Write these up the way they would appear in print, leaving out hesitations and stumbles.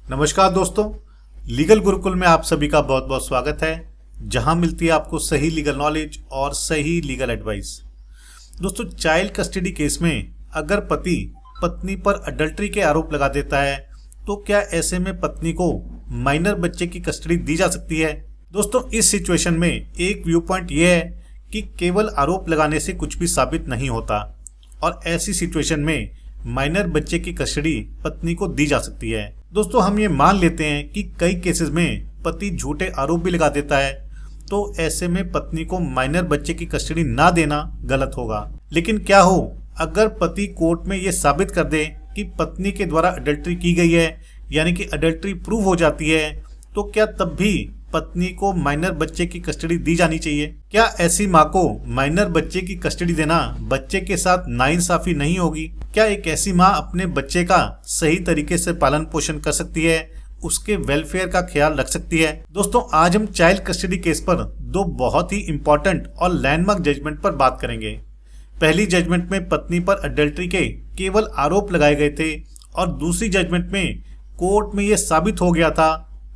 नमस्कार दोस्तों, लीगल गुरुकुल में आप सभी का बहुत बहुत स्वागत है, जहां मिलती है आपको सही लीगल नॉलेज और सही लीगल एडवाइस। दोस्तों, चाइल्ड कस्टडी केस में अगर पति पत्नी पर अडल्ट्री के आरोप लगा देता है तो क्या ऐसे में पत्नी को माइनर बच्चे की कस्टडी दी जा सकती है? दोस्तों, इस सिचुएशन में एक व्यू पॉइंट यह है कि केवल आरोप लगाने से कुछ भी साबित नहीं होता और ऐसी सिचुएशन में माइनर बच्चे की कस्टडी पत्नी को दी जा सकती है। दोस्तों, हम ये मान लेते हैं कि कई केसेस में पति झूठे आरोप भी लगा देता है, तो ऐसे में पत्नी को माइनर बच्चे की कस्टडी ना देना गलत होगा। लेकिन क्या हो अगर पति कोर्ट में ये साबित कर दे कि पत्नी के द्वारा अडल्ट्री की गई है, यानी कि अडल्ट्री प्रूव हो जाती है, तो क्या तब भी पत्नी को माइनर बच्चे की कस्टडी दी जानी चाहिए? क्या ऐसी माँ को माइनर बच्चे की कस्टडी देना बच्चे के साथ नाइंसाफी नहीं होगी? क्या एक ऐसी माँ अपने बच्चे का सही तरीके से पालन पोषण कर सकती है, उसके वेलफेयर का ख्याल रख सकती है? दोस्तों, आज हम चाइल्ड कस्टडी केस पर दो बहुत ही इंपॉर्टेंट और लैंडमार्क जजमेंट पर बात करेंगे। पहली जजमेंट में पत्नी पर अडल्ट्री के केवल आरोप लगाए गए थे और दूसरी जजमेंट में कोर्ट में यह साबित हो गया था,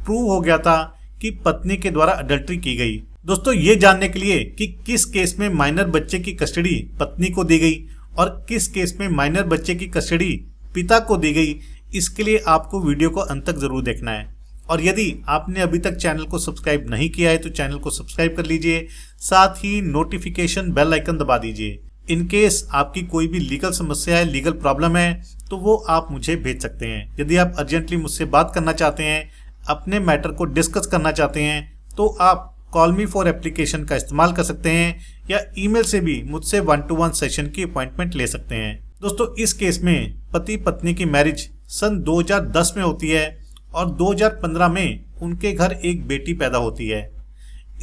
प्रूव हो गया था कि पत्नी के द्वारा अडल्ट्री की गई। दोस्तों, ये जानने के लिए कि किस केस में माइनर बच्चे की कस्टडी पत्नी को दी गई और किस केस में माइनर बच्चे की कस्टडी पिता को दी गई, इसके लिए आपको वीडियो को अंत तक जरूर देखना है। और यदि आपने अभी तक चैनल को सब्सक्राइब नहीं किया है तो चैनल को सब्सक्राइब कर लीजिए, साथ ही नोटिफिकेशन बेल आइकन दबा दीजिए। इन केस आपकी कोई भी लीगल समस्या है, लीगल प्रॉब्लम है, तो वो आप मुझे भेज सकते हैं। यदि आप अर्जेंटली मुझसे बात करना चाहते हैं, अपने मैटर को डिस्कस करना चाहते हैं, तो आप कॉल मी फॉर एप्लीकेशन का इस्तेमाल कर सकते हैं या ईमेल से भी मुझसे 1-to-1 सेशन की अपॉइंटमेंट ले सकते हैं। दोस्तों, इस केस में पति पत्नी की मैरिज सन 2010 में होती है और 2015 में उनके घर एक बेटी पैदा होती है।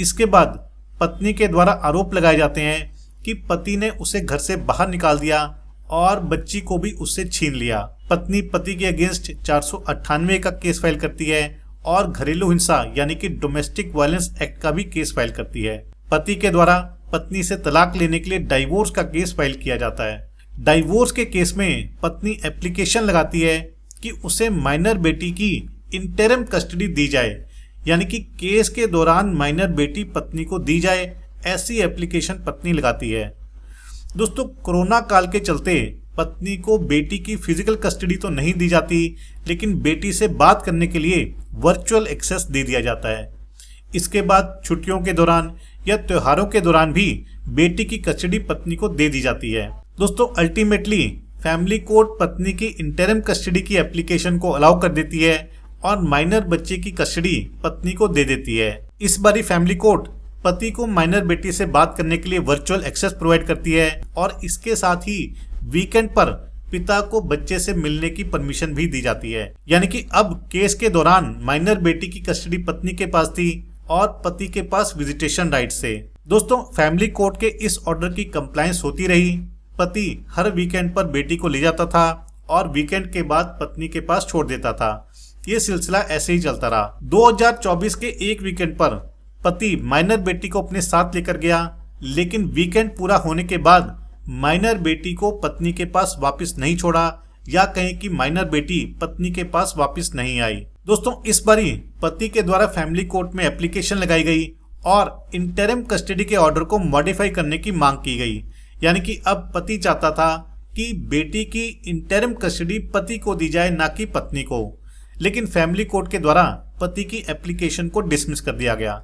इसके बाद पत्नी के द्वारा आरोप लगाए जाते हैं कि पति ने उसे घर से बाहर निकाल दिया और बच्ची को भी उससे छीन लिया। पत्नी पति के अगेंस्ट 498 का केस फाइल करती है और घरेलू हिंसा यानी कि डोमेस्टिक वायलेंस एक्ट का भी केस फाइल करती है। पति के द्वारा पत्नी से तलाक लेने के लिए डाइवोर्स का केस फाइल किया जाता है। डाइवोर्स के केस में पत्नी एप्लीकेशन लगाती है कि उसे माइनर बेटी की इंटरिम कस्टडी दी जाए, यानी कि केस के दौरान माइनर बेटी पत्नी को दी जाए, ऐसी एप्लीकेशन पत्नी लगाती है। दोस्तों, कोरोना काल के चलते पत्नी को बेटी की फिजिकल कस्टडी तो नहीं दी जाती, लेकिन बेटी से बात करने के लिए वर्चुअल एक्सेस दे दिया जाता है। इसके बाद छुट्टियों के दौरान या त्योहारों के दौरान भी बेटी की कस्टडी पत्नी को दे दी जाती है। दोस्तों, अल्टीमेटली फैमिली कोर्ट पत्नी की इंटरिम कस्टडी की एप्लीकेशन को अलाउ कर देती है और माइनर बच्चे की कस्टडी पत्नी को दे देती है। इस बारी फैमिली कोर्ट पति को माइनर बेटी से बात करने के लिए वर्चुअल एक्सेस प्रोवाइड करती है और इसके साथ ही वीकेंड पर पिता को बच्चे से मिलने की परमिशन भी दी जाती है। यानी कि अब केस के दौरान माइनर बेटी की कस्टडी पत्नी के पास थी और पति के पास विजिटेशन राइट्स थे। दोस्तों, फैमिली कोर्ट के इस ऑर्डर की कंप्लायंस होती रही। पति हर वीकेंड पर बेटी को ले जाता था और वीकेंड के बाद पत्नी के पास छोड़ देता था। ये सिलसिला ऐसे ही चलता रहा। 2024 के एक वीकेंड पर पति माइनर बेटी को अपने साथ लेकर गया, लेकिन वीकेंड पूरा होने के बाद माइनर बेटी को पत्नी के पास वापस नहीं छोड़ा या कहें कि माइनर बेटी पत्नी के पास वापस नहीं आई। दोस्तों, इस बारी पति के द्वारा फैमिली कोर्ट में एप्लीकेशन लगाई गई और इंटरिम कस्टडी के ऑर्डर को मॉडिफाई करने की मांग की गई। यानी कि अब पति चाहता था कि बेटी की इंटरिम कस्टडी पति को दी जाए, ना कि पत्नी को, लेकिन फैमिली कोर्ट के द्वारा पति की एप्लीकेशन को डिसमिस कर दिया गया।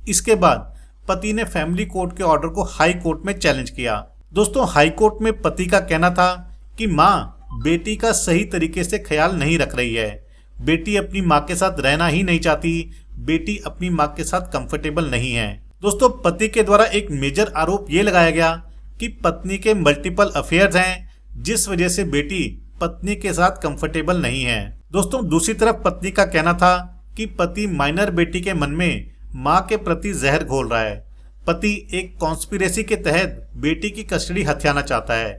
इसके बाद पति ने फैमिली कोर्ट के ऑर्डर को हाई कोर्ट में चैलेंज किया। दोस्तों, हाई कोर्ट में पति का कहना था कि माँ बेटी का सही तरीके से ख्याल नहीं रख रही है, बेटी अपनी माँ के साथ रहना ही नहीं चाहती, बेटी अपनी माँ के साथ कंफर्टेबल नहीं है। दोस्तों, पति के द्वारा एक मेजर आरोप ये लगाया गया कि पत्नी के मल्टीपल अफेयर्स हैं, जिस वजह से बेटी पत्नी के साथ कंफर्टेबल नहीं है। दोस्तों, दूसरी तरफ पत्नी का कहना था कि पति माइनर बेटी के मन में माँ के प्रति जहर घोल रहा है। पति एक कॉन्स्पिरेसी के तहत बेटी की कस्टडी हथियाना चाहता है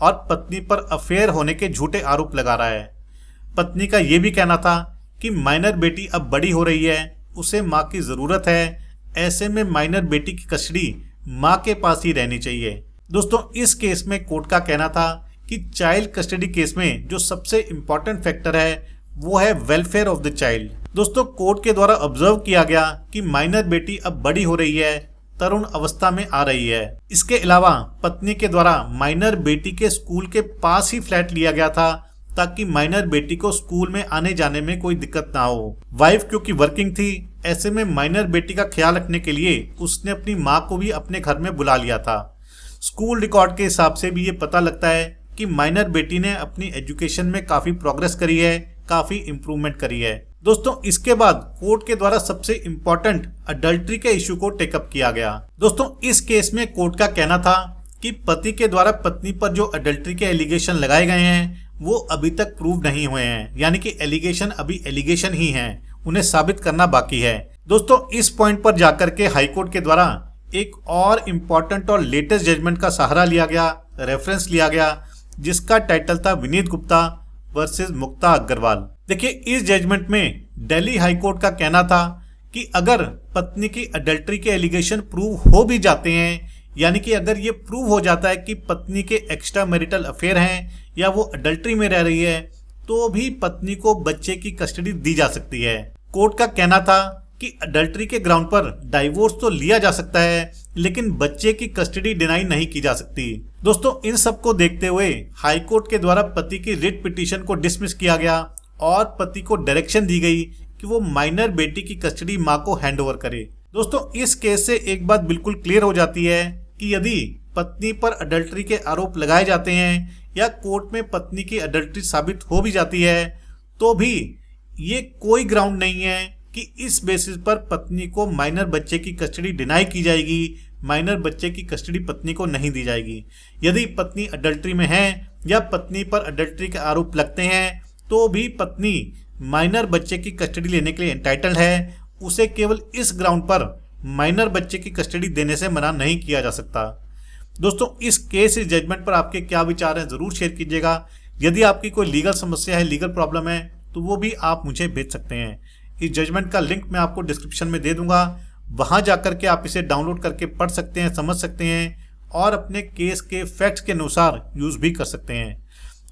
और पत्नी पर अफेयर होने के झूठे आरोप लगा रहा है। पत्नी का यह भी कहना था कि माइनर बेटी अब बड़ी हो रही है, उसे माँ की ज़रूरत है, ऐसे में माइनर बेटी की कस्टडी माँ के पास ही रहनी चाहिए। दोस्तों, इस केस में कोर्ट का कहना था कि चाइल्ड कस्टडी केस में जो सबसे इम्पॉर्टेंट फैक्टर है वो है वेलफेयर ऑफ द चाइल्ड। दोस्तों, कोर्ट के द्वारा ऑब्जर्व किया गया कि माइनर बेटी अब बड़ी हो रही है, तरुण अवस्था में आ रही है। इसके अलावा पत्नी के द्वारा माइनर बेटी के स्कूल के पास ही फ्लैट लिया गया था ताकि माइनर बेटी को स्कूल में आने जाने में कोई दिक्कत ना हो। वाइफ क्योंकि वर्किंग थी, ऐसे में माइनर बेटी का ख्याल रखने के लिए उसने अपनी माँ को भी अपने घर में बुला लिया था। स्कूल रिकॉर्ड के हिसाब से भी ये पता लगता है कि माइनर बेटी ने अपनी एजुकेशन में काफी प्रोग्रेस करी है, काफी इंप्रूवमेंट करी है। दोस्तों, इसके बाद कोर्ट के द्वारा सबसे इम्पोर्टेंट अडल्ट्री के इशू को टेकअप किया गया। दोस्तों, इस केस में कोर्ट का कहना था कि पति के द्वारा पत्नी पर जो अडल्ट्री के एलिगेशन लगाए गए हैं वो अभी तक प्रूव नहीं हुए हैं, यानी कि एलिगेशन अभी एलिगेशन ही हैं, उन्हें साबित करना बाकी है। दोस्तों, इस पॉइंट पर जाकर के हाईकोर्ट के द्वारा एक और इम्पोर्टेंट और लेटेस्ट जजमेंट का सहारा लिया गया, रेफरेंस लिया गया, जिसका टाइटल था विनीत गुप्ता वर्सेस मुक्ता अग्रवाल। देखिए, इस जजमेंट में दिल्ली हाईकोर्ट का कहना था कि अगर पत्नी की अडल्ट्री के एलिगेशन प्रूव हो भी जाते हैं, यानी कि अगर ये प्रूव हो जाता है कि पत्नी के एक्स्ट्रा मैरिटल अफेयर हैं या वो अडल्ट्री में रह रही है, तो भी पत्नी को बच्चे की कस्टडी दी जा सकती है। कोर्ट का कहना था कि अडल्ट्री के ग्राउंड पर डाइवोर्स तो लिया जा सकता है, लेकिन बच्चे की कस्टडी डिनाई नहीं की जा सकती। दोस्तों, इन सब को देखते हुए हाईकोर्ट के द्वारा पति की रिट पिटीशन को डिसमिस किया गया और पति को डायरेक्शन दी गई कि वो माइनर बेटी की कस्टडी मां को हैंडओवर करे। दोस्तों, इस केस से एक बात बिल्कुल क्लियर हो जाती है कि यदि पत्नी पर अडल्ट्री के आरोप लगाए जाते हैं या कोर्ट में पत्नी की अडल्ट्री साबित हो भी जाती है, तो भी ये कोई ग्राउंड नहीं है कि इस बेसिस पर पत्नी को माइनर बच्चे की कस्टडी डिनाई की जाएगी, माइनर बच्चे की कस्टडी पत्नी को नहीं दी जाएगी। यदि पत्नी अडल्ट्री में है या पत्नी पर अडल्ट्री के आरोप लगते हैं, तो भी पत्नी माइनर बच्चे की कस्टडी लेने के लिए एंटाइटल्ड है। उसे केवल इस ग्राउंड पर माइनर बच्चे की कस्टडी देने से मना नहीं किया जा सकता। दोस्तों, इस केस, इस जजमेंट पर आपके क्या विचार हैं जरूर शेयर कीजिएगा। यदि आपकी कोई लीगल समस्या है, लीगल प्रॉब्लम है, तो वो भी आप मुझे भेज सकते हैं। इस जजमेंट का लिंक मैं आपको डिस्क्रिप्शन में दे दूंगा, वहां जाकर के आप इसे डाउनलोड करके पढ़ सकते हैं, समझ सकते हैं और अपने केस के फैक्ट्स के अनुसार यूज भी कर सकते हैं।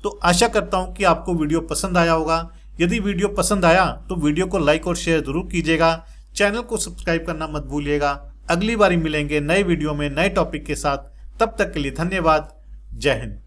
तो आशा करता हूं कि आपको वीडियो पसंद आया होगा। यदि वीडियो पसंद आया तो वीडियो को लाइक और शेयर जरूर कीजिएगा। चैनल को सब्सक्राइब करना मत भूलिएगा। अगली बार मिलेंगे नए वीडियो में नए टॉपिक के साथ। तब तक के लिए धन्यवाद। जय हिंद।